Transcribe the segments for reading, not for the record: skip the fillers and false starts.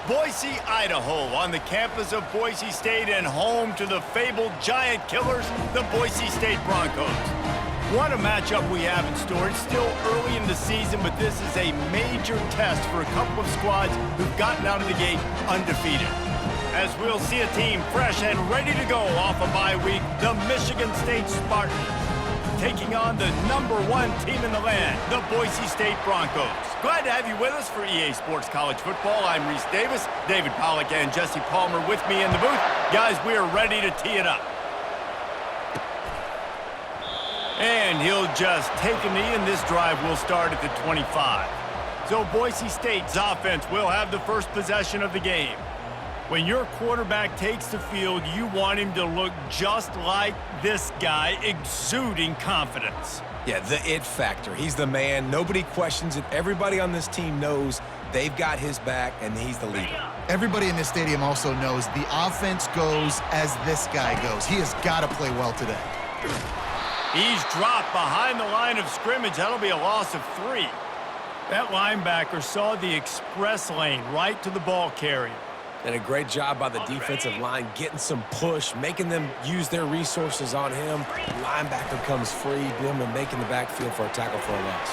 Boise, Idaho, on the campus of Boise State and home to the fabled giant killers, the Boise State Broncos. What a matchup we have in store. It's still early in the season, but this is a major test for a couple of squads who've gotten out of the gate undefeated. As we'll see a team fresh and ready to go off a bye week, the Michigan State Spartans, taking on the #1 team in the land, the Boise State Broncos. Glad to have you with us for EA Sports College Football. I'm Reese Davis, David Pollack and Jesse Palmer with me in the booth. Guys, we are ready to tee it up. And he'll just take a knee, and this drive will start at the 25. So Boise State's offense will have the first possession of the game. When your quarterback takes the field, you want him to look just like this guy, exuding confidence. Yeah, the it factor. He's the man. Nobody questions it. Everybody on this team knows they've got his back, and he's the leader. Everybody in this stadium also knows the offense goes as this guy goes. He has got to play well today. He's dropped behind the line of scrimmage. That'll be a loss of 3. That linebacker saw the express lane right to the ball carrier. And a great job by the defensive line getting some push, making them use their resources on him. Linebacker comes free, boom, and making the backfield for a tackle for a loss.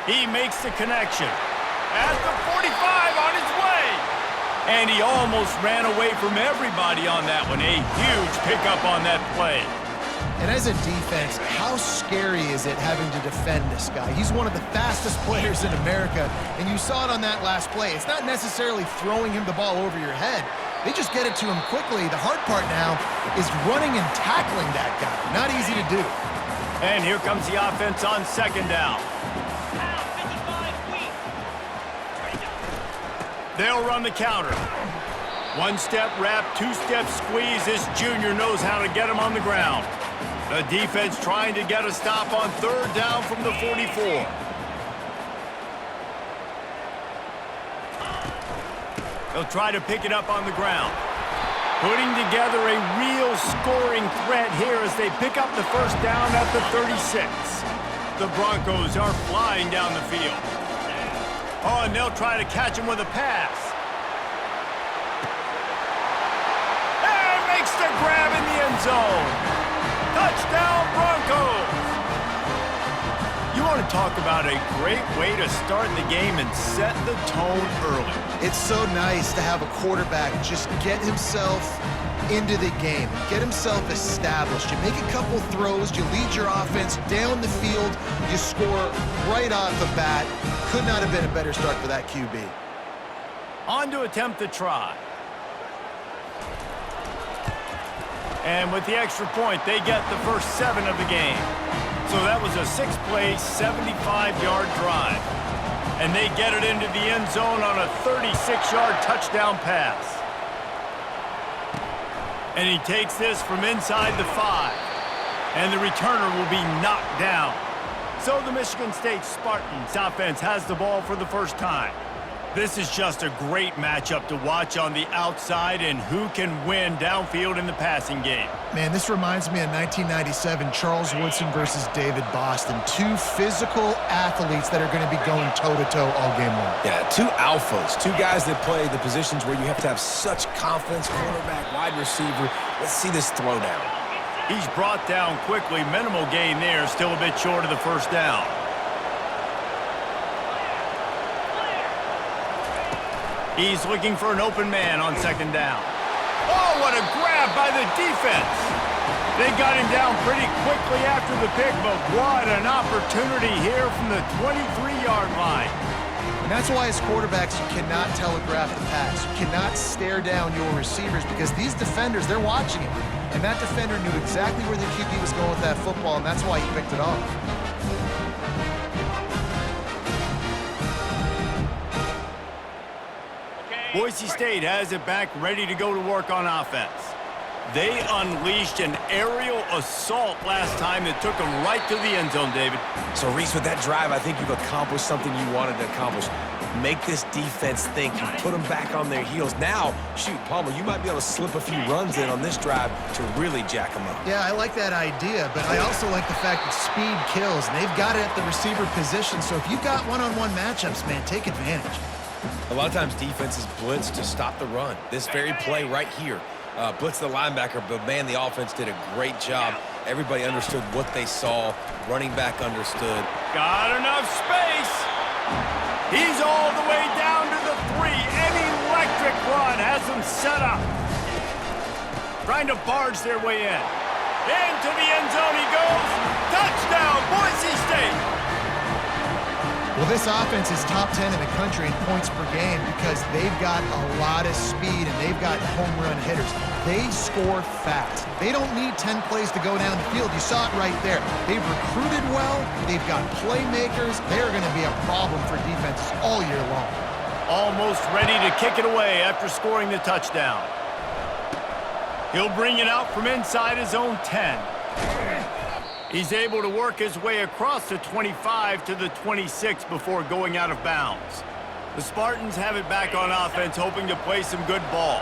He makes the connection. At the 45 on his way. And he almost ran away from everybody on that one. A huge pickup on that play. And as a defense, how scary is it having to defend this guy? He's one of the fastest players in America, and you saw it on that last play. It's not necessarily throwing him the ball over your head. They just get it to him quickly. The hard part now is running and tackling that guy. Not easy to do. And here comes the offense on second down. They'll run the counter. One-step wrap, two-step squeeze. This junior knows how to get him on the ground. The defense trying to get a stop on third down from the 44. They'll try to pick it up on the ground. Putting together a real scoring threat here as they pick up the first down at the 36. The Broncos are flying down the field. Oh, and they'll try to catch him with a pass. And makes the grab in the end zone. Touchdown, Broncos! You want to talk about a great way to start the game and set the tone early. It's so nice to have a quarterback just get himself into the game, get himself established. You make a couple throws, you lead your offense down the field, you score right off the bat. Could not have been a better start for that QB. On to attempt the try. And with the extra point, they get the first 7 of the game. So that was a 6-play, 75-yard drive. And they get it into the end zone on a 36-yard touchdown pass. And he takes this from inside the 5. And the returner will be knocked down. So the Michigan State Spartans offense has the ball for the first time. This is just a great matchup to watch on the outside and who can win downfield in the passing game. Man, this reminds me of 1997, Charles Woodson versus David Boston. 2 physical athletes that are going to be going toe-to-toe all game long. Yeah, 2 alphas, 2 guys that play the positions where you have to have such confidence, quarterback, wide receiver. Let's see this throwdown. He's brought down quickly. Minimal gain there, still a bit short of the first down. He's looking for an open man on second down. Oh, what a grab by the defense. They got him down pretty quickly after the pick, but what an opportunity here from the 23-yard line. And that's why as quarterbacks, you cannot telegraph the pass. You cannot stare down your receivers because these defenders, they're watching him. And that defender knew exactly where the QB was going with that football, and that's why he picked it off. Boise State has it back ready to go to work on offense. They unleashed an aerial assault last time that took them right to the end zone, David. So, Reese, with that drive, I think you've accomplished something you wanted to accomplish. Make this defense think. You put them back on their heels. Now, shoot, Palmer, you might be able to slip a few runs in on this drive to really jack them up. Yeah, I like that idea, but I also like the fact that speed kills, and they've got it at the receiver position. So if you've got one-on-one matchups, man, take advantage. A lot of times defenses blitz to stop the run. This very play right here, blitz the linebacker, but man, the offense did a great job. Everybody understood what they saw. Running back understood. Got enough space. He's all the way down to the 3. An electric run has them set up. Trying to barge their way in. Into the end zone he goes. Touchdown, Boise State. Well, this offense is top 10 in the country in points per game because they've got a lot of speed and they've got home run hitters. They score fast. They don't need 10 plays to go down the field. You saw it right there. They've recruited well. They've got playmakers. They're going to be a problem for defenses all year long. Almost ready to kick it away after scoring the touchdown. He'll bring it out from inside his own 10. He's able to work his way across the 25 to the 26 before going out of bounds. The Spartans have it back on offense, hoping to play some good ball.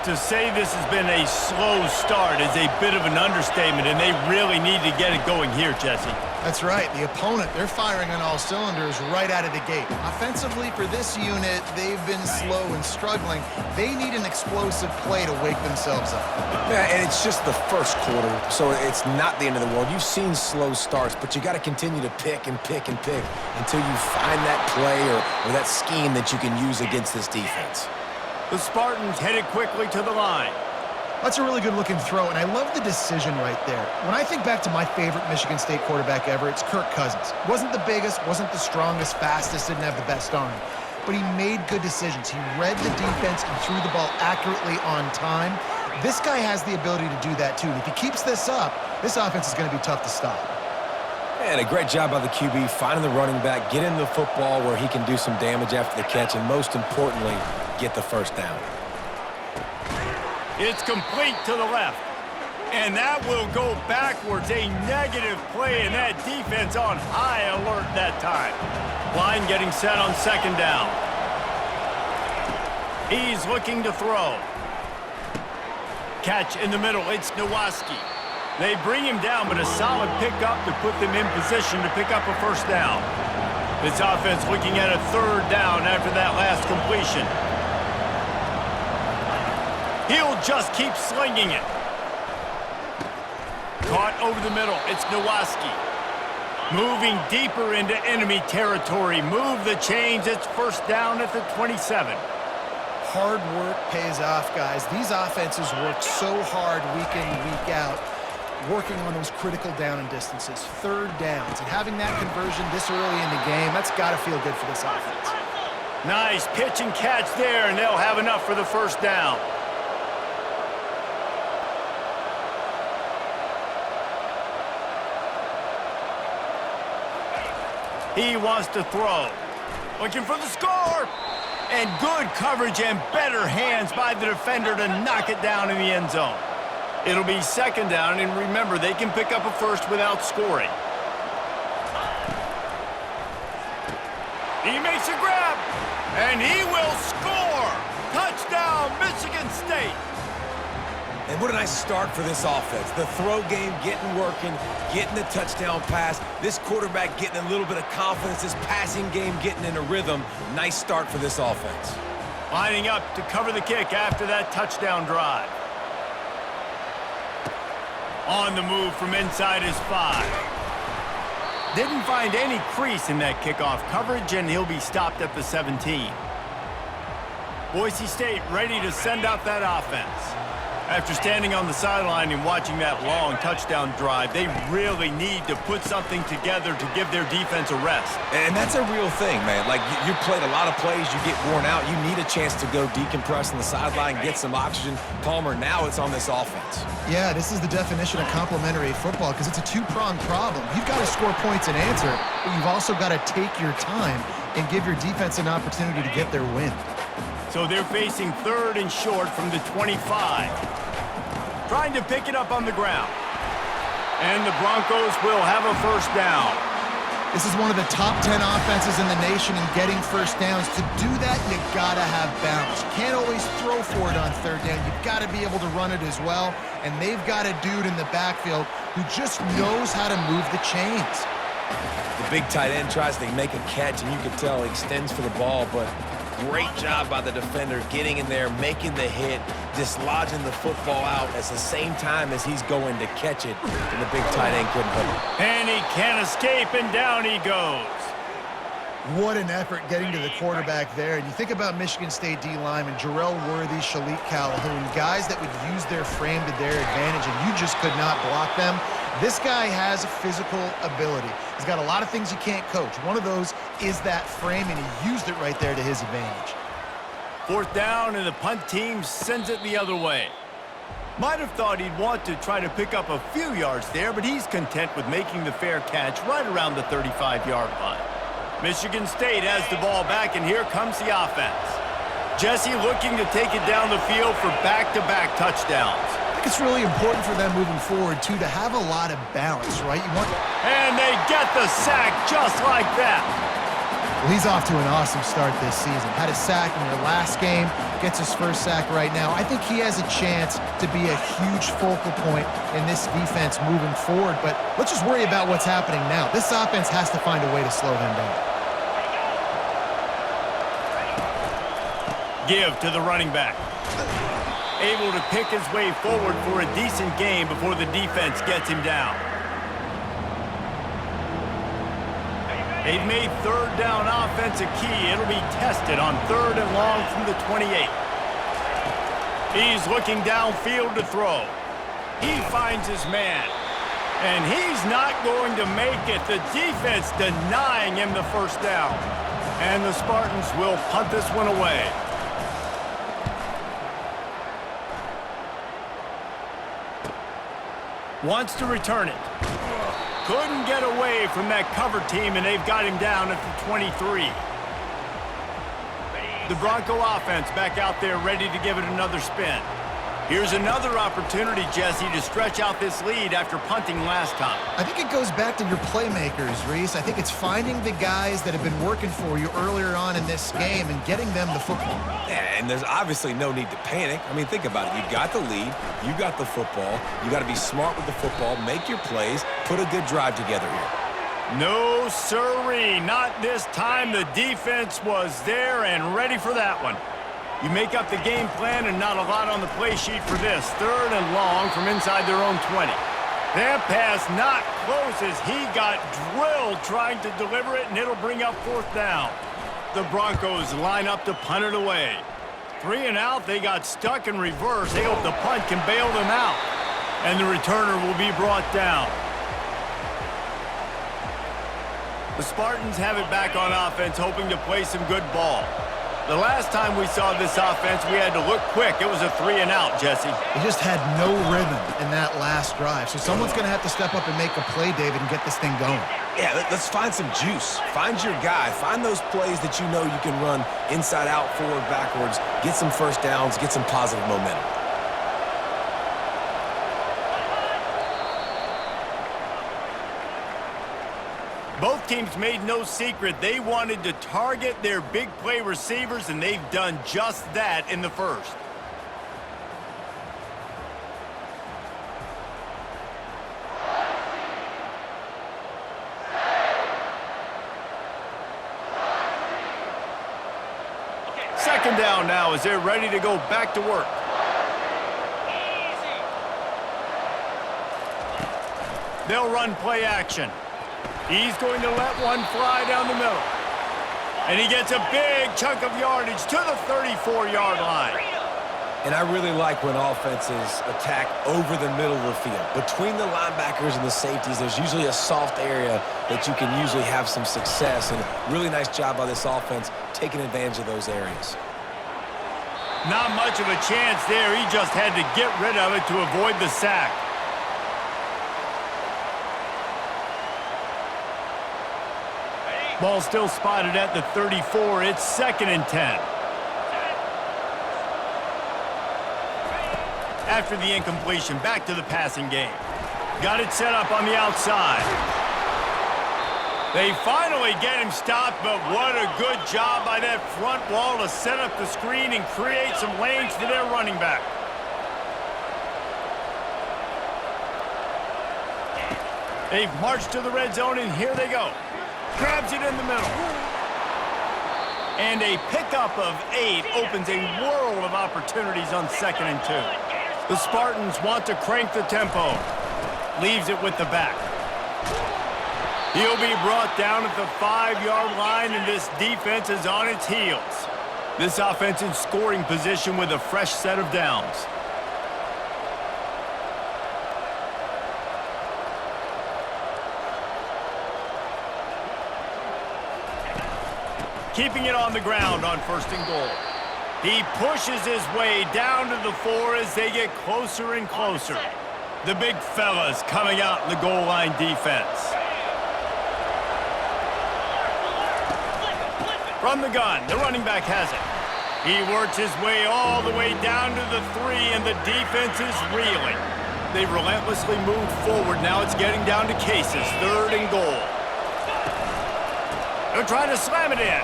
To say this has been a slow start is a bit of an understatement, and they really need to get it going here, Jesse. That's right. The opponent, they're firing on all cylinders right out of the gate. Offensively, for this unit, they've been slow and struggling. They need an explosive play to wake themselves up. Yeah, and it's just the first quarter, so it's not the end of the world. You've seen slow starts, but you got to continue to pick and pick and pick until you find that play or that scheme that you can use against this defense. The Spartans headed quickly to the line. That's a really good-looking throw, and I love the decision right there. When I think back to my favorite Michigan State quarterback ever, it's Kirk Cousins. Wasn't the biggest, wasn't the strongest, fastest, didn't have the best arm. But he made good decisions. He read the defense and threw the ball accurately on time. This guy has the ability to do that, too. If he keeps this up, this offense is going to be tough to stop. And a great job by the QB, finding the running back, getting the football where he can do some damage after the catch, and most importantly, get the first down. It's complete to the left. And that will go backwards. A negative play, and that defense on high alert that time. Line getting set on second down. He's looking to throw. Catch in the middle. It's Nowaski. They bring him down, but a solid pickup to put them in position to pick up a first down. This offense looking at a third down after that last completion. He'll just keep slinging it. Caught over the middle. It's Nowaski. Moving deeper into enemy territory. Move the chains. It's first down at the 27. Hard work pays off, guys. These offenses work so hard week in, week out, working on those critical down and distances, third downs, and having that conversion this early in the game, that's got to feel good for this offense. Nice pitch and catch there, and they'll have enough for the first down. He wants to throw. Looking for the score. And good coverage and better hands by the defender to knock it down in the end zone. It'll be second down, and remember, they can pick up a first without scoring. He makes a grab, and he will score. Touchdown, Michigan State. And what a nice start for this offense. The throw game getting working, getting the touchdown pass. This quarterback getting a little bit of confidence. This passing game getting in a rhythm. Nice start for this offense. Lining up to cover the kick after that touchdown drive. On the move from inside his 5. Didn't find any crease in that kickoff coverage, and he'll be stopped at the 17. Boise State ready to send out that offense. After standing on the sideline and watching that long touchdown drive, they really need to put something together to give their defense a rest. And that's a real thing, man. Like, you played a lot of plays, you get worn out, you need a chance to go decompress on the sideline, get some oxygen. Palmer, now it's on this offense. Yeah, this is the definition of complementary football because it's a two-pronged problem. You've got to score points and answer, but you've also got to take your time and give your defense an opportunity to get their win. So they're facing third and short from the 25. Trying to pick it up on the ground. And the Broncos will have a first down. This is one of the top 10 offenses in the nation in getting first downs. To do that, you got to have balance. You can't always throw for it on third down. You've got to be able to run it as well. And they've got a dude in the backfield who just knows how to move the chains. The big tight end tries to make a catch, and you can tell he extends for the ball, but Great job by the defender getting in there, making the hit, dislodging the football out at the same time as he's going to catch it, and the big tight end couldn't hook it. And he can't escape, and down he goes. What an effort getting to the quarterback there. And you think about Michigan State D linemen, Jarrell Worthy, Shalik Calhoun, guys that would use their frame to their advantage, and you just could not block them. This guy has physical ability. He's got a lot of things you can't coach. One of those is that frame, and he used it right there to his advantage. 4th down, and the punt team sends it the other way. Might have thought he'd want to try to pick up a few yards there, but he's content with making the fair catch right around the 35-yard line. Michigan State has the ball back, and here comes the offense. Jesse looking to take it down the field for back-to-back touchdowns. I think it's really important for them moving forward, too, to have a lot of balance, right? And they get the sack just like that. Well, he's off to an awesome start this season. Had a sack in their last game, gets his first sack right now. I think he has a chance to be a huge focal point in this defense moving forward, but let's just worry about what's happening now. This offense has to find a way to slow him down. Give to the running back. Able to pick his way forward for a decent gain before the defense gets him down. They've made 3rd down offense a key. It'll be tested on 3rd and long from the 28. He's looking downfield to throw. He finds his man. And he's not going to make it. The defense denying him the 1st down. And the Spartans will punt this one away. Wants to return it. Couldn't get away from that cover team, and they've got him down at the 23. The Bronco offense back out there ready to give it another spin. Here's another opportunity, Jesse, to stretch out this lead after punting last time. I think it goes back to your playmakers, Reese. I think it's finding the guys that have been working for you earlier on in this game and getting them the football. Yeah, and there's obviously no need to panic. I mean, think about it. You got the lead. You got the football. You got to be smart with the football, make your plays, put a good drive together here. No, sirree. Not this time. The defense was there and ready for that one. You make up the game plan and not a lot on the play sheet for this. 3rd and long from inside their own 20. That pass not close as he got drilled trying to deliver it, and it'll bring up 4th down. The Broncos line up to punt it away. 3 and out, they got stuck in reverse. They hope the punt can bail them out. And the returner will be brought down. The Spartans have it back on offense, hoping to play some good ball. The last time we saw this offense, we had to look quick. It was a 3 and out, Jesse. They just had no rhythm in that last drive. So someone's going to have to step up and make a play, David, and get this thing going. Yeah, let's find some juice. Find your guy. Find those plays that you know you can run inside out, forward, backwards. Get some 1st downs. Get some positive momentum. Both teams made no secret they wanted to target their big play receivers, and they've done just that in the 1st. Second down now as they're ready to go back to work. They'll run play action. He's going to let one fly down the middle. And he gets a big chunk of yardage to the 34-yard line. And I really like when offenses attack over the middle of the field. Between the linebackers and the safeties, there's usually a soft area that you can usually have some success. And really nice job by this offense taking advantage of those areas. Not much of a chance there. He just had to get rid of it to avoid the sack. Ball still spotted at the 34. It's 2nd and 10. After the incompletion, back to the passing game. Got it set up on the outside. They finally get him stopped, but what a good job by that front wall to set up the screen and create some lanes for their running back. They've marched to the red zone, and here they go. Grabs it in the middle. And a pickup of 8 opens a world of opportunities on 2nd and 2. The Spartans want to crank the tempo. Leaves it with the back. He'll be brought down at the 5-yard line, and this defense is on its heels. This offense in scoring position with a fresh set of downs. Keeping it on the ground on 1st and goal. He pushes his way down to the 4 as they get closer and closer. The big fellas coming out in the goal line defense. From the gun, the running back has it. He works his way all the way down to the 3, and the defense is reeling. They've relentlessly moved forward. Now it's getting down to cases. 3rd and goal. They're trying to slam it in.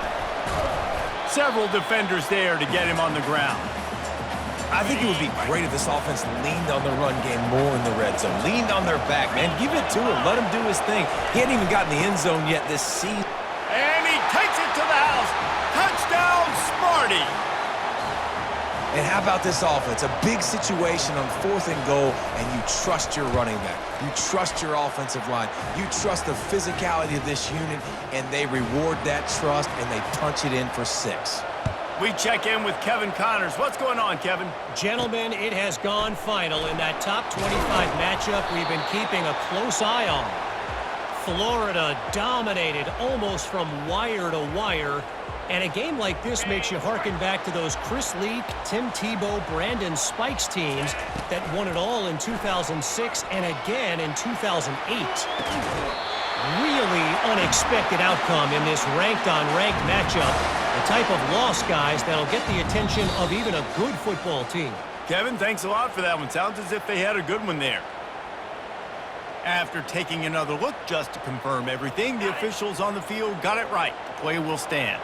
Several defenders there to get him on the ground. I think it would be great if this offense leaned on the run game more in the red zone. Leaned on their back, man. Give it to him. Let him do his thing. He hadn't even gotten the end zone yet this season. And he takes it to the house. Touchdown, Sparty. And how about this offense? A big situation on 4th and goal, and you trust your running back. You trust your offensive line. You trust the physicality of this unit, and they reward that trust, and they punch it in for 6. We check in with Kevin Connors. What's going on, Kevin? Gentlemen, it has gone final in that top 25 matchup we've been keeping a close eye on. Florida dominated almost from wire to wire. And a game like this makes you harken back to those Chris Leak, Tim Tebow, Brandon Spikes teams that won it all in 2006 and again in 2008. Really unexpected outcome in this ranked-on-ranked matchup. The type of loss, guys, that'll get the attention of even a good football team. Kevin, thanks a lot for that one. Sounds as if they had a good one there. After taking another look just to confirm everything, the officials on the field got it right. The play will stand.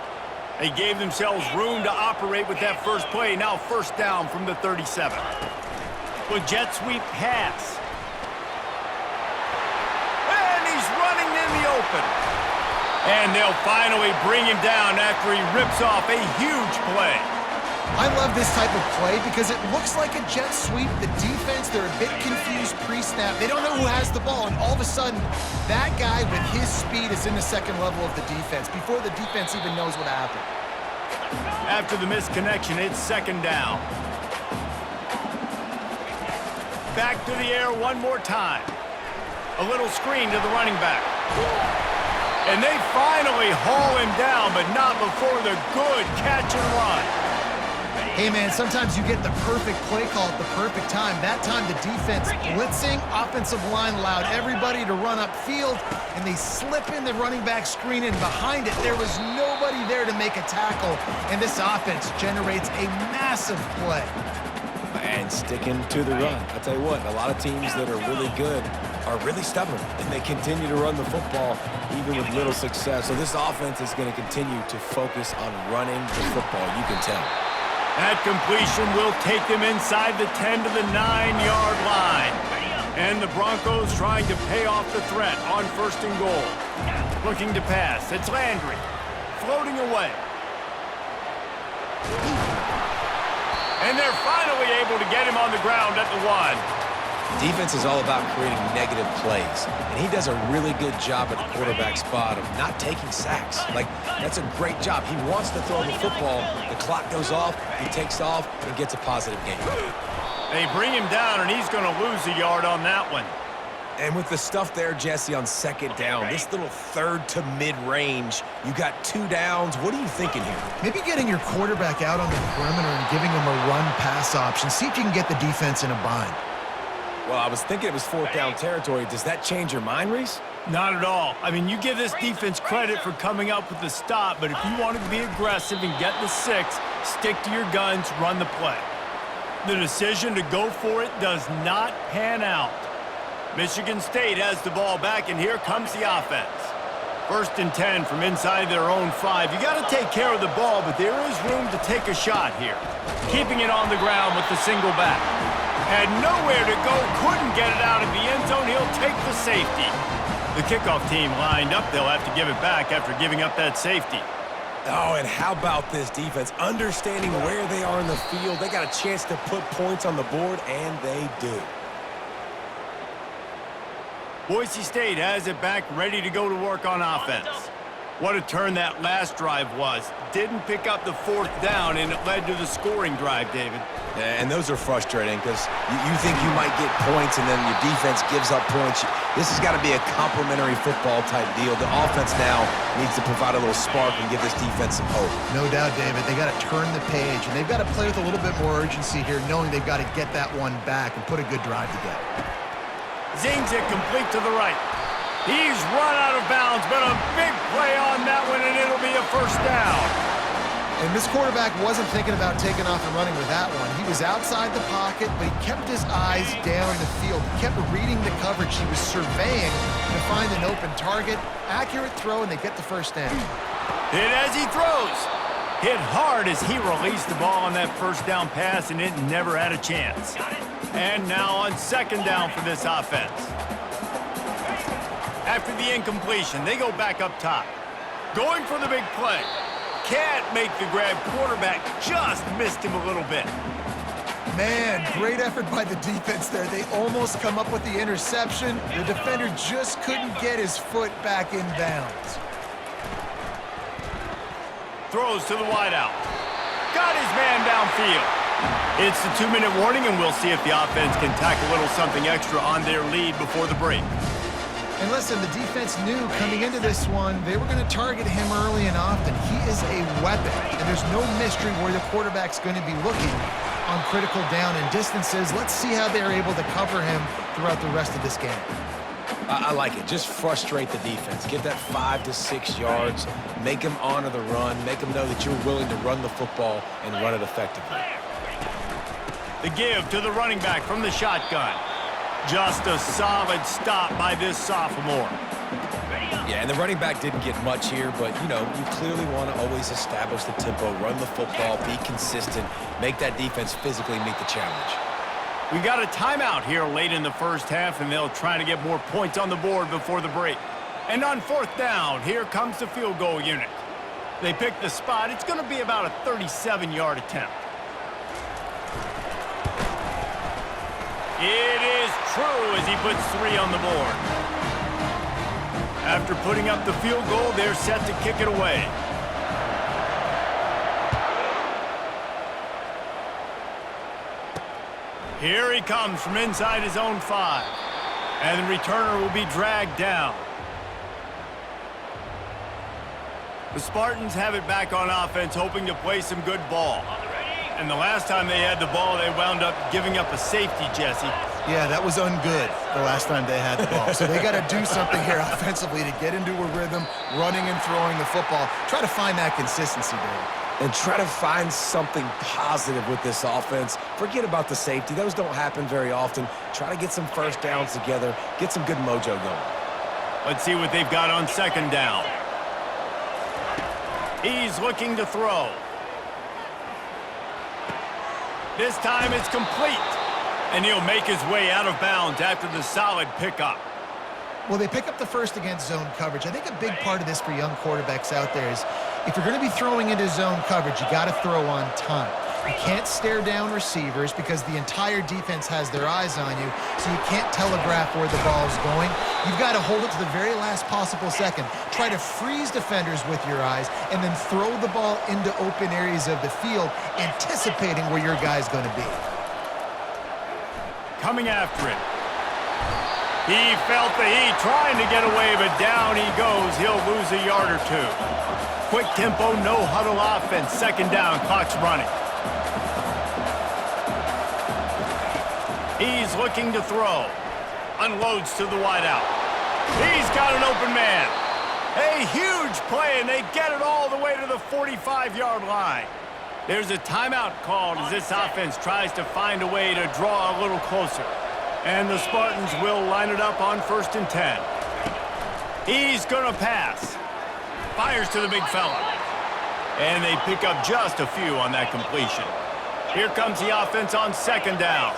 They gave themselves room to operate with that first play. Now 1st down from the 37. With jet sweep pass. And he's running in the open. And they'll finally bring him down after he rips off a huge play. I love this type of play because it looks like a jet sweep. The defense, they're a bit confused pre-snap. They don't know who has the ball, and all of a sudden, that guy with his speed is in the 2nd level of the defense before the defense even knows what happened. After the misconnection, it's 2nd down. Back to the air one more time. A little screen to the running back. And they finally haul him down, but not before the good catch and run. Hey, man, sometimes you get the perfect play call at the perfect time. That time, the defense blitzing, offensive line allowed everybody to run upfield, and they slip in the running back screen, and behind it, there was nobody there to make a tackle, and this offense generates a massive play. And sticking to the run. I'll tell you what, a lot of teams that are really good are really stubborn, and they continue to run the football even with little success. So this offense is going to continue to focus on running the football, you can tell. That completion will take them inside the 10 to the 9-yard line. And the Broncos trying to pay off the threat on 1st and goal. Looking to pass. It's Landry. Floating away. And they're finally able to get him on the ground at the 1. Defense is all about creating negative plays, and he does a really good job at the quarterback spot of not taking sacks. Like, that's a great job. He wants to throw the football. The clock goes off, he takes off, and gets a positive gain. They bring him down, and he's going to lose a yard on that one. And with the stuff there, Jesse, on 2nd down, this little 3rd to mid-range, you got 2 downs. What are you thinking here? Maybe getting your quarterback out on the perimeter and giving him a run-pass option. See if you can get the defense in a bind. Well, I was thinking it was 4th down territory. Does that change your mind, Reese? Not at all. I mean, you give this defense credit for coming up with the stop, but if you wanted to be aggressive and get the 6, stick to your guns, run the play. The decision to go for it does not pan out. Michigan State has the ball back, and here comes the offense. 1st and 10 from inside their own 5. You got to take care of the ball, but there is room to take a shot here. Keeping it on the ground with the single back. Had nowhere to go, couldn't get it out of the end zone. He'll take the safety. The kickoff team lined up. They'll have to give it back after giving up that safety. Oh, and how about this defense? Understanding where they are in the field. They got a chance to put points on the board, and they do. Boise State has it back, ready to go to work on offense. What a turn that last drive was. Didn't pick up the 4th down, and it led to the scoring drive, David. And those are frustrating because you think you might get points, and then your defense gives up points. This has got to be a complimentary football type deal. The offense now needs to provide a little spark and give this defense some hope. No doubt, David. They got to turn the page, and they've got to play with a little bit more urgency here, knowing they've got to get that one back and put a good drive together. Zings it complete to the right. He's run out of bounds, but a big play on that one, and it'll be a first down. And this quarterback wasn't thinking about taking off and running with that one. He was outside the pocket, but he kept his eyes down the field. He kept reading the coverage. He was surveying to find an open target. Accurate throw, and they get the first down. Hit as he throws. Hit hard as he released the ball on that first down pass, and it never had a chance. And now on 2nd down for this offense. After the incompletion, they go back up top. Going for the big play. Can't make the grab. Quarterback just missed him a little bit. Man, great effort by the defense there. They almost come up with the interception. The defender just couldn't get his foot back in bounds. Throws to the wideout. Got his man downfield. It's the 2-minute warning, and we'll see if the offense can tack a little something extra on their lead before the break. And listen, the defense knew coming into this one, they were going to target him early and often. He is a weapon, and there's no mystery where the quarterback's going to be looking on critical down and distances. Let's see how they're able to cover him throughout the rest of this game. I like it. Just frustrate the defense. Get that 5 to 6 yards. Make them honor the run. Make them know that you're willing to run the football and run it effectively. The give to the running back from the shotgun. Just a solid stop by this sophomore. Yeah, and the running back didn't get much here, but, you know, you clearly want to always establish the tempo, run the football, be consistent, make that defense physically meet the challenge. We got a timeout here late in the first half, and they'll try to get more points on the board before the break. And on 4th down, here comes the field goal unit. They pick the spot. It's going to be about a 37-yard attempt. It is true as he puts 3 on the board. After putting up the field goal, they're set to kick it away. Here he comes from inside his own 5. And the returner will be dragged down. The Spartans have it back on offense, hoping to play some good ball. And the last time they had the ball, they wound up giving up a safety, Jesse. Yeah, that was ungood the last time they had the ball. So they got to do something here offensively to get into a rhythm, running and throwing the football. Try to find that consistency, David. And try to find something positive with this offense. Forget about the safety. Those don't happen very often. Try to get some first downs together. Get some good mojo going. Let's see what they've got on 2nd down. He's looking to throw. This time it's complete. And he'll make his way out of bounds after the solid pickup. Well, they pick up the first against zone coverage. I think a big part of this for young quarterbacks out there is if you're going to be throwing into zone coverage, you got to throw on time. You can't stare down receivers because the entire defense has their eyes on you, so you can't telegraph where the ball is going. You've got to hold it to the very last possible second. Try to freeze defenders with your eyes and then throw the ball into open areas of the field, anticipating where your guy's going to be. Coming after it. He felt the heat trying to get away, but down he goes. He'll lose a yard or 2. Quick tempo, no huddle offense. 2nd down, clock's running. He's looking to throw. Unloads to the wideout. He's got an open man. A huge play, and they get it all the way to the 45-yard line. There's a timeout called as this offense tries to find a way to draw a little closer. And the Spartans will line it up on 1st and 10. He's going to pass. Fires to the big fella. And they pick up just a few on that completion. Here comes the offense on 2nd down.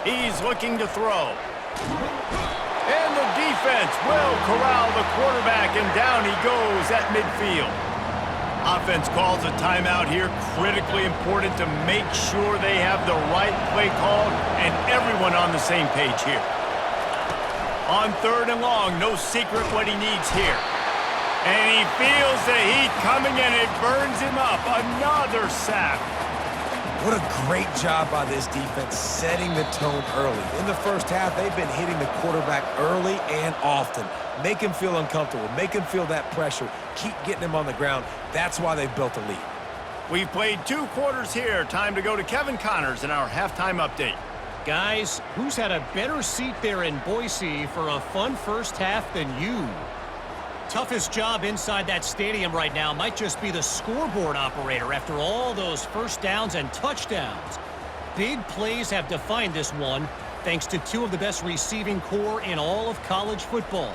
He's looking to throw. And the defense will corral the quarterback, and down he goes at midfield. Offense calls a timeout here. Critically important to make sure they have the right play called and everyone on the same page here. On 3rd and long, no secret what he needs here. And he feels the heat coming, and it burns him up. Another sack. What a great job by this defense setting the tone early. In the first half, they've been hitting the quarterback early and often. Make him feel uncomfortable. Make him feel that pressure. Keep getting him on the ground. That's why they've built a lead. We've played 2 quarters here. Time to go to Kevin Connors in our halftime update. Guys, who's had a better seat there in Boise for a fun first half than you? Toughest job inside that stadium right now might just be the scoreboard operator after all those first downs and touchdowns. Big plays have defined this one, thanks to 2 of the best receiving core in all of college football.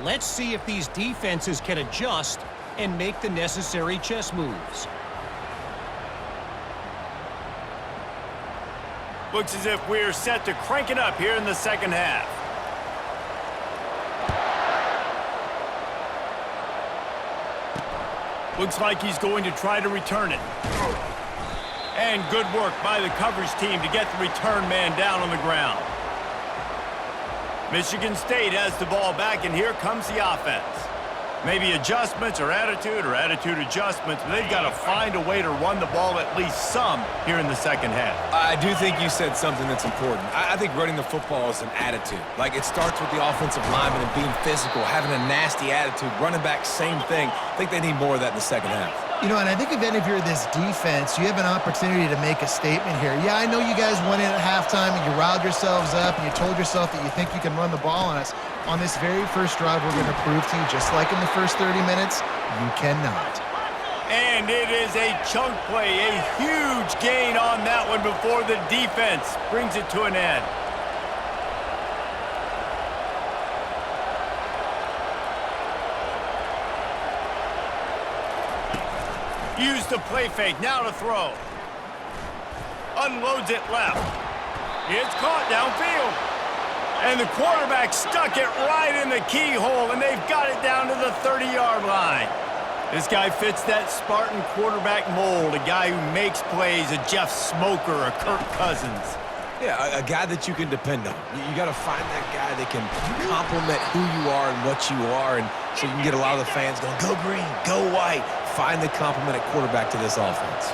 Let's see if these defenses can adjust and make the necessary chess moves. Looks as if we're set to crank it up here in the second half. Looks like he's going to try to return it. And good work by the coverage team to get the return man down on the ground. Michigan State has the ball back, and here comes the offense. Maybe adjustments or attitude adjustments, but they've got to find a way to run the ball at least some here in the second half. I do think you said something that's important. I think running the football is an attitude. Like, it starts with the offensive lineman and being physical, having a nasty attitude. Running back, same thing. I think they need more of that in the second half. You know, and I think if you're this defense, you have an opportunity to make a statement here. Yeah, I know you guys went in at halftime and you riled yourselves up and you told yourself that you think you can run the ball on us. On this very first drive, we're going to prove to you, just like in the first 30 minutes, you cannot. And it is a chunk play, a huge gain on that one before the defense brings it to an end. Use the play fake, now to throw. Unloads it left. It's caught downfield. And the quarterback stuck it right in the keyhole, and they've got it down to the 30-yard line. This guy fits that Spartan quarterback mold, a guy who makes plays, a Jeff Smoker, a Kirk Cousins. Yeah, a guy that you can depend on. You got to find that guy that can complement who you are and what you are, and so you can get a lot of the fans going, go green, go white. Find the complement at quarterback to this offense.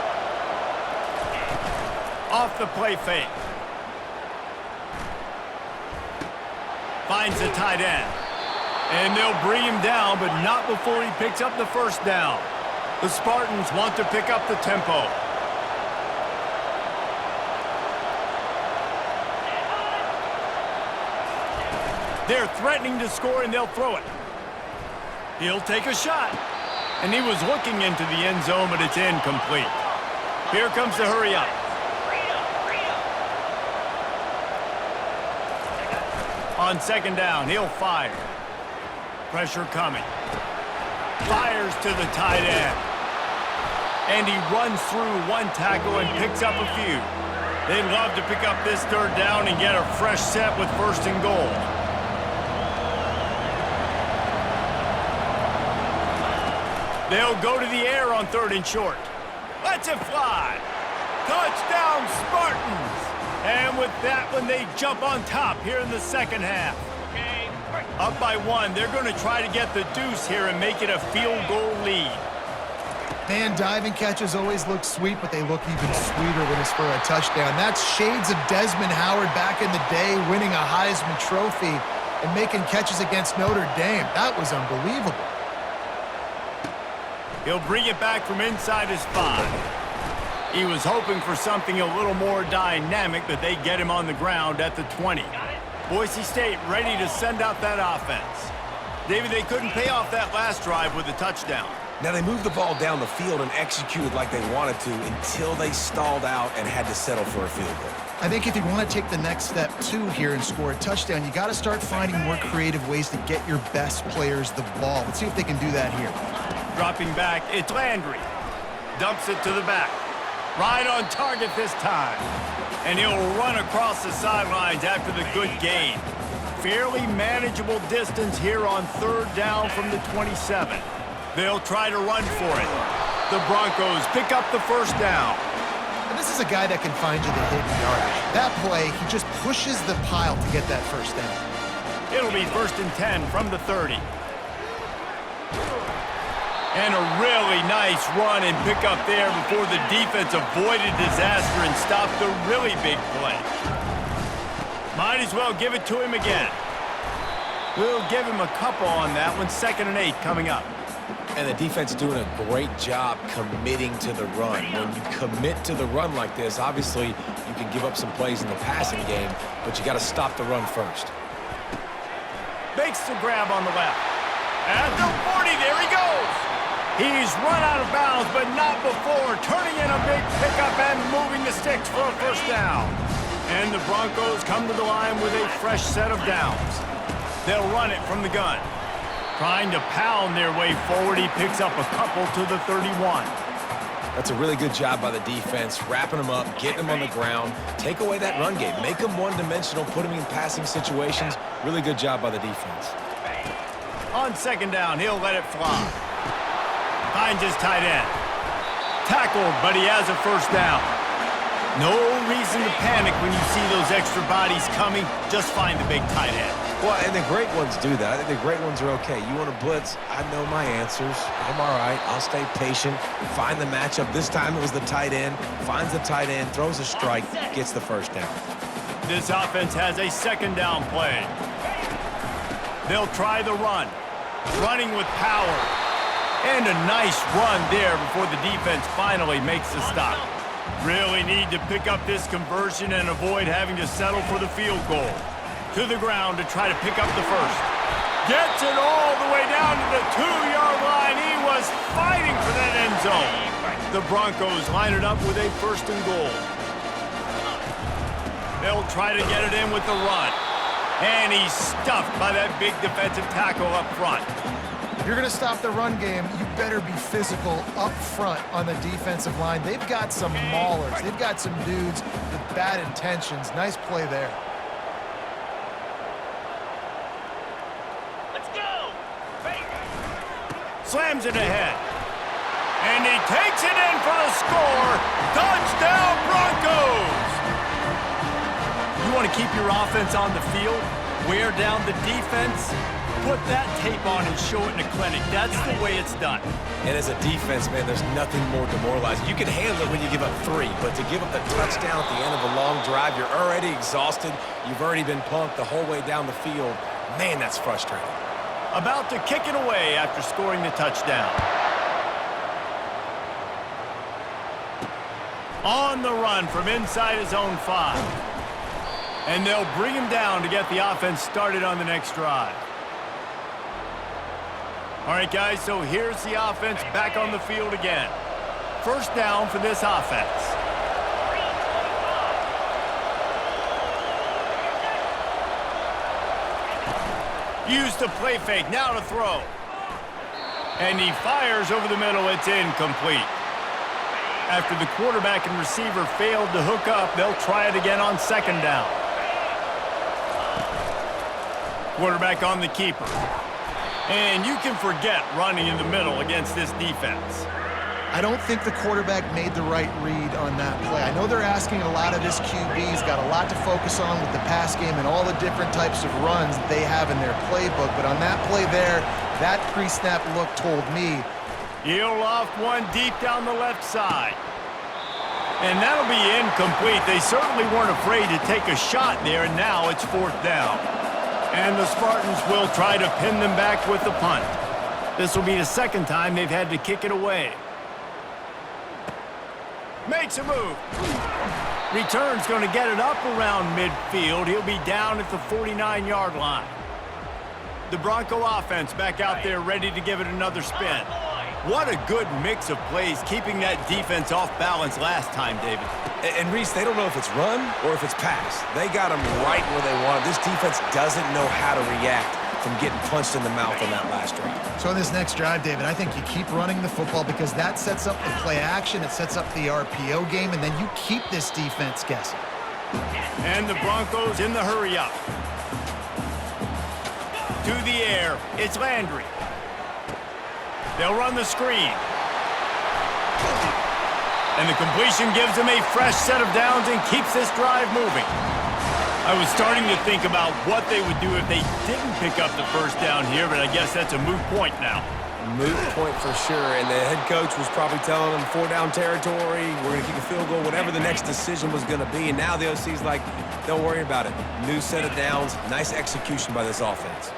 Off the play fake. Finds the tight end. And they'll bring him down, but not before he picks up the first down. The Spartans want to pick up the tempo. They're threatening to score, and they'll throw it. He'll take a shot. And he was looking into the end zone, but it's incomplete. Here comes the hurry up. On second down, he'll fire. Pressure coming. Fires to the tight end. And he runs through one tackle and picks up a few. They'd love to pick up this third down and get a fresh set with first and goal. They'll go to the air on 3rd and short. Lets it fly. Touchdown, Spartans. And with that one, they jump on top here in the second half. Up by 1, they're going to try to get the deuce here and make it a field goal lead. Man, diving catches always look sweet, but they look even sweeter when it's for a touchdown. That's shades of Desmond Howard back in the day, winning a Heisman Trophy and making catches against Notre Dame. That was unbelievable. He'll bring it back from inside his 5. He was hoping for something a little more dynamic, but they get him on the ground at the 20. Boise State ready to send out that offense. David, they couldn't pay off that last drive with a touchdown. Now, they moved the ball down the field and executed like they wanted to until they stalled out and had to settle for a field goal. I think if you want to take the next step, too, here and score a touchdown, you got to start finding more creative ways to get your best players the ball. Let's see if they can do that here. Dropping back, it's Landry. Dumps it to the back. Right on target this time. And he'll run across the sidelines after the good gain. fairly manageable distance here on 3rd down from the 27. They'll try to run for it. The Broncos pick up the 1st down. And this is a guy that can find you the hidden yardage. That play, he just pushes the pile to get that 1st down. It'll be 1st and 10 from the 30. And a really nice run and pick up there before the defense avoided disaster and stopped the really big play. Might as well give it to him again. We'll give him a couple on that one. 2nd and 8 coming up. And the defense doing a great job committing to the run. When you commit to the run like this, obviously you can give up some plays in the passing game, but you got to stop the run first. Makes the grab on the left. At the 40, there he goes. He's run out of bounds, but not before turning in a big pickup and moving the sticks for a 1st down. And the Broncos come to the line with a fresh set of downs. They'll run it from the gun. Trying to pound their way forward, he picks up a couple to the 31. That's a really good job by the defense, wrapping them up, getting them on the ground. Take away that run game. Make them one-dimensional, put them in passing situations. Really good job by the defense. On 2nd down, he'll let it fly. Finds his tight end. Tackled, but he has a 1st down. No reason to panic when you see those extra bodies coming. Just find the big tight end. Well, and the great ones do that. I think the great ones are okay. You want to blitz? I know my answers. I'm all right. I'll stay patient. Find the matchup. This time it was the tight end. Finds the tight end, throws a strike, gets the 1st down. This offense has a 2nd down play. They'll try the run. Running with power. And a nice run there before the defense finally makes the stop. Really need to pick up this conversion and avoid having to settle for the field goal. To the ground to try to pick up the 1st. Gets it all the way down to the 2-yard line. He was fighting for that end zone. The Broncos line it up with a 1st and goal. They'll try to get it in with the run. And he's stuffed by that big defensive tackle up front. If you're going to stop the run game, you better be physical up front on the defensive line. They've got some maulers. They've got some dudes with bad intentions. Nice play there. Slams it ahead. And he takes it in for the score. Touchdown, Broncos! You want to keep your offense on the field? Wear down the defense? Put that tape on and show it in a clinic. That's the way it's done. And as a defense, man, there's nothing more demoralizing. You can handle it when you give up 3, but to give up the touchdown at the end of a long drive, you're already exhausted. You've already been punked the whole way down the field. Man, that's frustrating. About to kick it away after scoring the touchdown. On the run from inside his own 5. And they'll bring him down to get the offense started on the next drive. All right, guys, so here's the offense back on the field again. 1st down for this offense. Used to play fake, now to throw. And he fires over the middle, it's incomplete. After the quarterback and receiver failed to hook up, they'll try it again on 2nd down. Quarterback on the keeper. And you can forget running in the middle against this defense. I don't think the quarterback made the right read on that play. I know they're asking a lot of this QB. He's got a lot to focus on with the pass game and all the different types of runs that they have in their playbook. But on that play there, that pre-snap look told me. He'll loft one deep down the left side. And that'll be incomplete. They certainly weren't afraid to take a shot there, and now it's 4th down. And the Spartans will try to pin them back with the punt. This will be the 2nd time they've had to kick it away. Makes a move. Return's going to get it up around midfield. He'll be down at the 49-yard line. The Bronco offense back out there ready to give it another spin. What a good mix of plays, keeping that defense off balance last time, David. And Reese, they don't know if it's run or if it's pass. They got them right where they want them. This defense doesn't know how to react from getting punched in the mouth on that last drive. So in this next drive, David, I think you keep running the football because that sets up the play action, it sets up the RPO game, and then you keep this defense guessing. And the Broncos in the hurry up. To the air, it's Landry. They'll run the screen. And the completion gives them a fresh set of downs and keeps this drive moving. I was starting to think about what they would do if they didn't pick up the first down here, but I guess that's a moot point now. Moot point for sure, and the head coach was probably telling them 4-down territory, we're going to kick a field goal, whatever the next decision was going to be, and now the OC's like, don't worry about it. New set of downs, nice execution by this offense.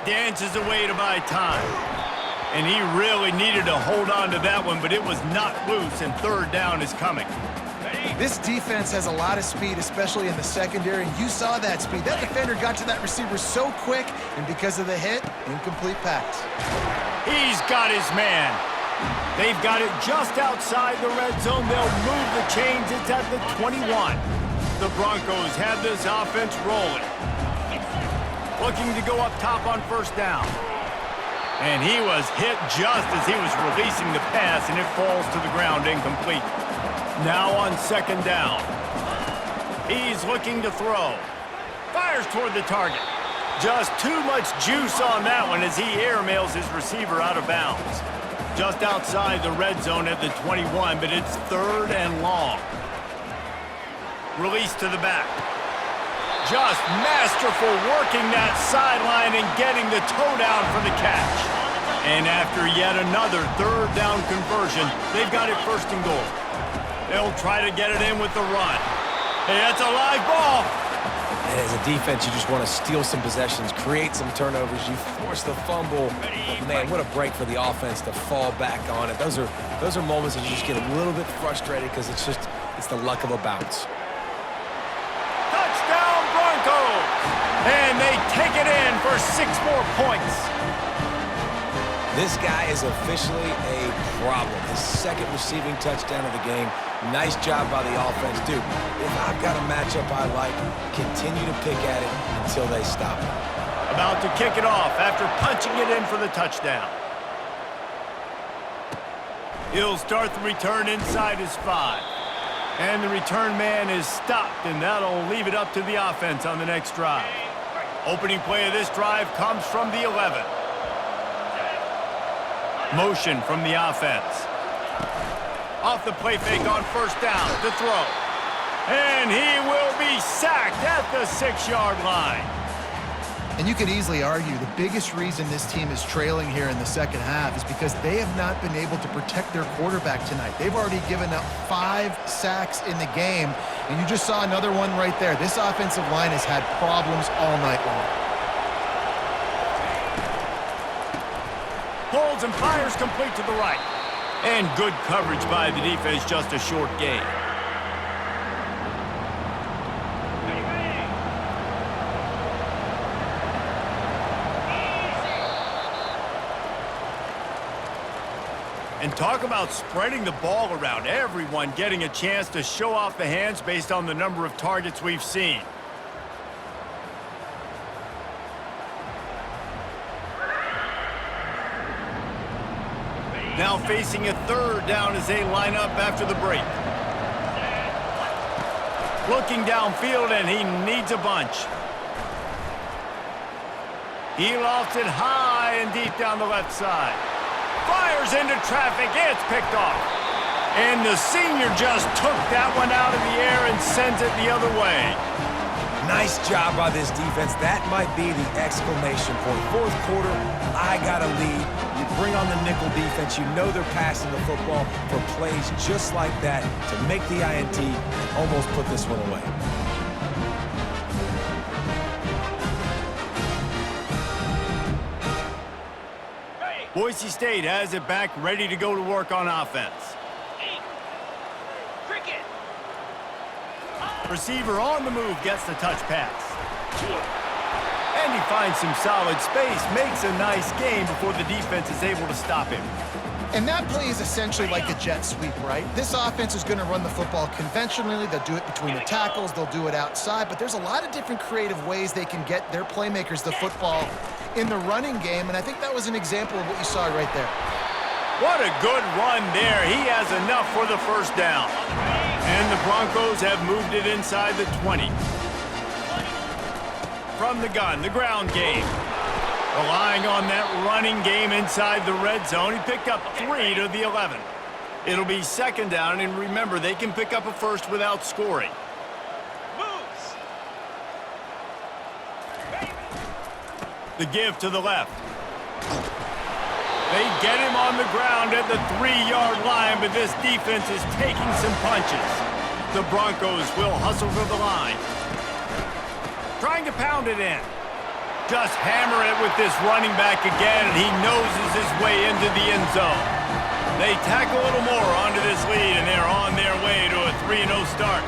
Dances away to buy time. And he really needed to hold on to that one, but it was not loose, and third down is coming. This defense has a lot of speed, especially in the secondary, and you saw that speed. That defender got to that receiver so quick, and because of the hit, incomplete pass. He's got his man. They've got it just outside the red zone. They'll move the chains. It's at the 21. The Broncos have this offense rolling. Looking to go up top on first down. And he was hit just as he was releasing the pass, and it falls to the ground incomplete. Now on second down. He's looking to throw. Fires toward the target. Just too much juice on that one as he airmails his receiver out of bounds. Just outside the red zone at the 21, but it's third and long. Release to the back. Just masterful working that sideline and getting the toe down for the catch. And after yet another third down conversion, they've got it first and goal. They'll try to get it in with the run. Hey, that's a live ball. And as a defense, you just want to steal some possessions, create some turnovers. You force the fumble. But man, what a break for the offense to fall back on it. Those are moments that you just get a little bit frustrated because it's the luck of a bounce. Touchdown Broncos! And they take it in for 6 more points. This guy is officially a problem. His second receiving touchdown of the game. Nice job by the offense. Dude, if I've got a matchup I like, continue to pick at it until they stop it. About to kick it off after punching it in for the touchdown. He'll start the return inside his 5. And the return man is stopped, and that'll leave it up to the offense on the next drive. Opening play of this drive comes from the 11. Motion from the offense. Off the play fake on first down to throw. And he will be sacked at the 6-yard line. And you could easily argue the biggest reason this team is trailing here in the second half is because they have not been able to protect their quarterback tonight. They've already given up 5 sacks in the game, and you just saw another one right there. This offensive line has had problems all night long. Holds and fires complete to the right. And good coverage by the defense, just a short gain. And talk about spreading the ball around. Everyone getting a chance to show off the hands based on the number of targets we've seen. Now facing a third down as they line up after the break. Looking downfield, and he needs a bunch. He lofts it high and deep down the left side. Fires into traffic. It's picked off. And the senior just took that one out of the air and sends it the other way. Nice job by this defense. That might be the exclamation point. Fourth quarter, I got a lead. You bring on the nickel defense. You know they're passing the football for plays just like that to make the INT and almost put this one away. Boise State has it back, ready to go to work on offense. Receiver on the move gets the touch pass. And he finds some solid space, makes a nice gain before the defense is able to stop him. And that play is essentially like a jet sweep, right? This offense is going to run the football conventionally. They'll do it between the tackles. They'll do it outside. But there's a lot of different creative ways they can get their playmakers the football in the running game. And I think that was an example of what you saw right there. What a good run there. He has enough for the first down. And the Broncos have moved it inside the 20. From the gun, the ground game. Relying on that running game inside the red zone, he picked up 3 to the 11. It'll be second down, and remember, they can pick up a first without scoring. The give to the left. They get him on the ground at the 3-yard line, but this defense is taking some punches. The Broncos will hustle to the line. Trying to pound it in. Just hammer it with this running back again, and he noses his way into the end zone. They tack a little more onto this lead, and they're on their way to a 3-0 start.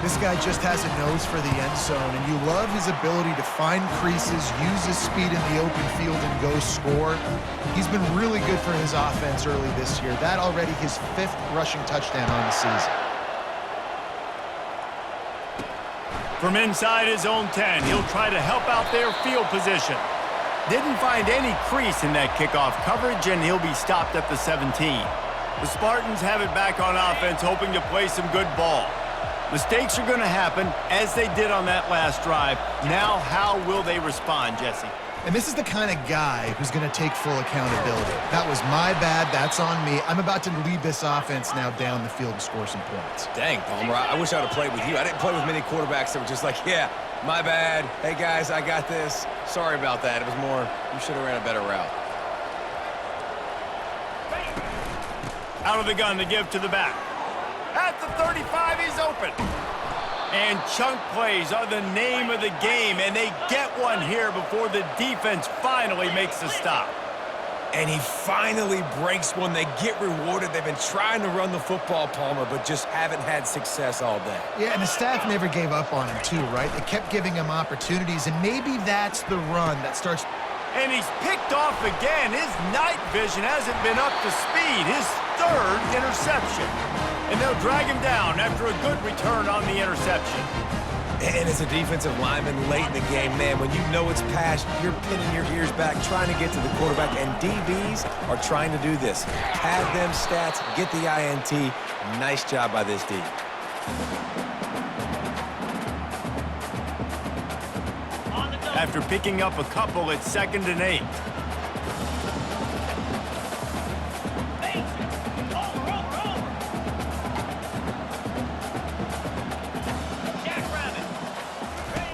This guy just has a nose for the end zone, and you love his ability to find creases, use his speed in the open field, and go score. He's been really good for his offense early this year. That already his 5th rushing touchdown on the season. From inside his own 10, he'll try to help out their field position. Didn't find any crease in that kickoff coverage, and he'll be stopped at the 17. The Spartans have it back on offense, hoping to play some good ball. Mistakes are going to happen, as they did on that last drive. Now, how will they respond, Jesse? And this is the kind of guy who's going to take full accountability. That was my bad. That's on me. I'm about to lead this offense now down the field and score some points. Dang, Palmer, I wish I would have played with you. I didn't play with many quarterbacks that were just like, yeah, my bad. Hey, guys, I got this. Sorry about that. It was more, you should have ran a better route. Out of the gun to give to the back. At the 35, he's open. And chunk plays are the name of the game, and they get one here before the defense finally makes the stop. And he finally breaks one. They get rewarded. They've been trying to run the football, Palmer, but just haven't had success all day. Yeah, and the staff never gave up on him, too, right? They kept giving him opportunities, and maybe that's the run that starts. And he's picked off again. His night vision hasn't been up to speed. His 3rd interception. And they'll drag him down after a good return on the interception. And as a defensive lineman late in the game, man, when you know it's past, you're pinning your ears back, trying to get to the quarterback, and DBs are trying to do this. Pad them stats, get the INT. Nice job by this D. After picking up a couple, it's 2nd and 8.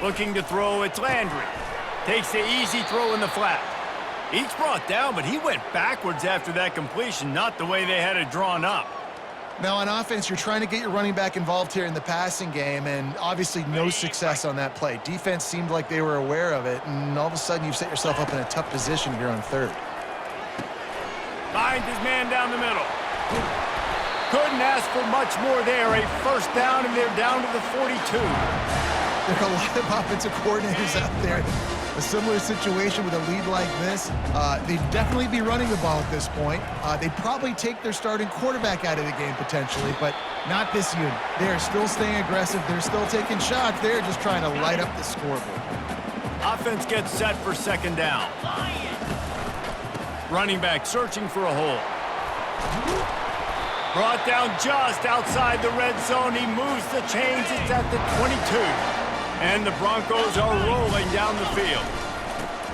Looking to throw, it's Landry. Takes the easy throw in the flat. He's brought down, but he went backwards after that completion, not the way they had it drawn up. Now, on offense, you're trying to get your running back involved here in the passing game, and obviously no success on that play. Defense seemed like they were aware of it, and all of a sudden you've set yourself up in a tough position here on 3rd. Finds his man down the middle. Couldn't ask for much more there. A 1st down, and they're down to the 42. There are a lot of offensive coordinators out there. A similar situation with a lead like this, they'd definitely be running the ball at this point. They'd probably take their starting quarterback out of the game potentially, but not this unit. They're still staying aggressive. They're still taking shots. They're just trying to light up the scoreboard. Offense gets set for 2nd down. Running back searching for a hole. Brought down just outside the red zone. He moves the chains. It's at the 22. And the Broncos are rolling down the field.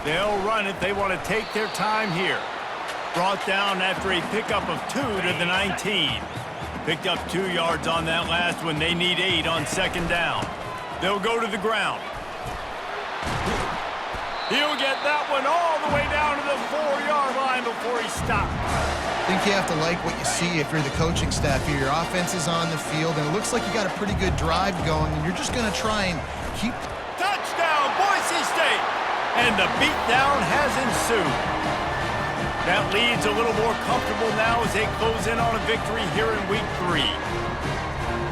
They'll run it. They want to take their time here. Brought down after a pickup of 2 to the 19. Picked up 2 yards on that last one. They need 8 on 2nd down. They'll go to the ground. He'll get that one all the way down to the 4-yard line before he stopped. I think you have to like what you see if you're the coaching staff here. Your offense is on the field, and it looks like you got a pretty good drive going, and you're just going to try and keep. Touchdown, Boise State! And the beatdown has ensued. That lead's a little more comfortable now as they close in on a victory here in Week 3.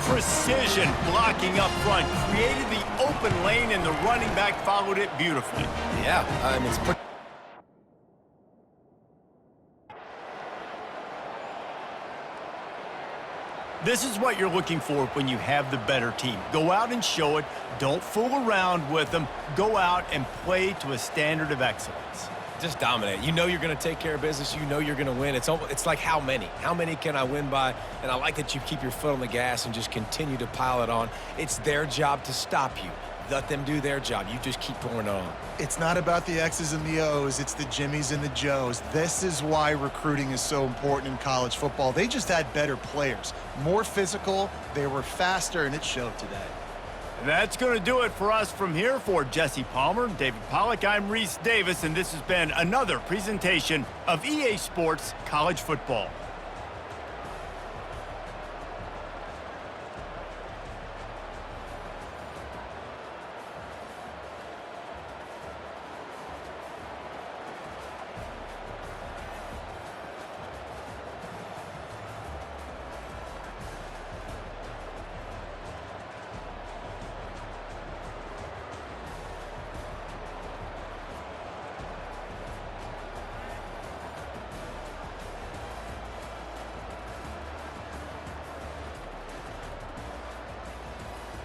Precision blocking up front created the open lane, and the running back followed it beautifully. Yeah, I mean, it's pretty. This is what you're looking for when you have the better team. Go out and show it. Don't fool around with them. Go out and play to a standard of excellence. Just dominate. You know you're going to take care of business. You know you're going to win. It's like how many? How many can I win by? And I like that you keep your foot on the gas and just continue to pile it on. It's their job to stop you. Let them do their job. You just keep pouring on. It's not about the X's and the O's. It's the Jimmies and the Joes. This is why recruiting is so important in college football. They just had better players, more physical, they were faster, and it showed today. That's going to do it for us from here. For Jesse Palmer, David Pollack, I'm Reese Davis, and this has been another presentation of EA Sports College Football.